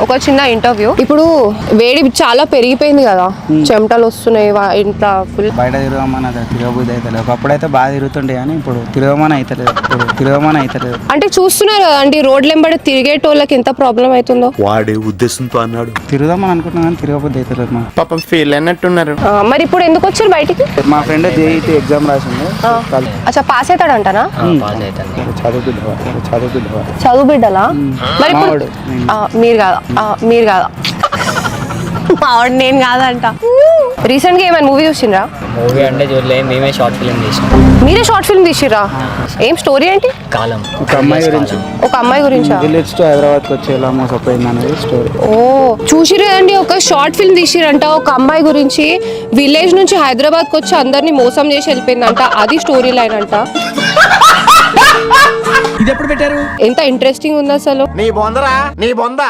ఒక చిన్న ఇంటర్వ్యూ. ఇప్పుడు వేడి చాలా పెరిగిపోయింది కదా, చెమటలు వస్తున్నాయి ఇంట్లో ఫుల్. బయట తిరగమని తిరగబుద్ధి అవుతలేదు. ఒకప్పుడైతే బాగా తిరుగుతుండే కానీ ఇప్పుడు తిరగమని అవుతలేదు. అంటే చూస్తున్నారు కదండి రోడ్లు వెంబడి తిరిగేటోళ్ళకి ఎంత ప్రాబ్లం అవుతుందో. వాడే ఉద్దేశంతో అన్నాడు. తిరుగుదామని అనుకుంటున్నాం కానీ తిరగబుద్ధి అవుతలేదు. మా పాపం ఫీల్ అయినట్టున్నారు. మరి ఇప్పుడు ఎందుకు వచ్చారు బయటికి? మా ఫ్రెండ్ జేఈటీ ఎగ్జామ్ రాసింది. అచ్చా, పాస్ అవుతాడంటానా? చదువు చదువు బిడ్డలా? మరి ఇప్పుడు మీరు కాదా మావాడు నేను కాదంట. రీసెంట్ గా ఏమైనా మూవీ చూసిండ్రా? మూవీ అంటే చూడలేదు, మేమే షార్ట్ ఫిల్మ్ చేసినాం. మీరే షార్ట్ ఫిల్మ్ తీసిర్రా? ఏం స్టోరీ ఏంటి? కాలం. ఒక అమ్మాయి గురించి విలేజ్ టు హైదరాబాద్కి వచ్చి ఎలా మోసపోయింది అనేది స్టోరీ. ఓ చూసిర్రు కదండి, ఒక షార్ట్ ఫిల్మ్ తీసిరంట ఒక అమ్మాయి గురించి. విలేజ్ నుంచి హైదరాబాద్కి వచ్చి అందరినీ మోసం చేసి వెళ్ళిపోయిందంట. అది స్టోరీ లైన్ అంట. ఇది ఎప్పుడు పెట్టారు? ఎంత ఇంట్రెస్టింగ్ ఉంది అసలు. నీ బొందరా నీ బొంద.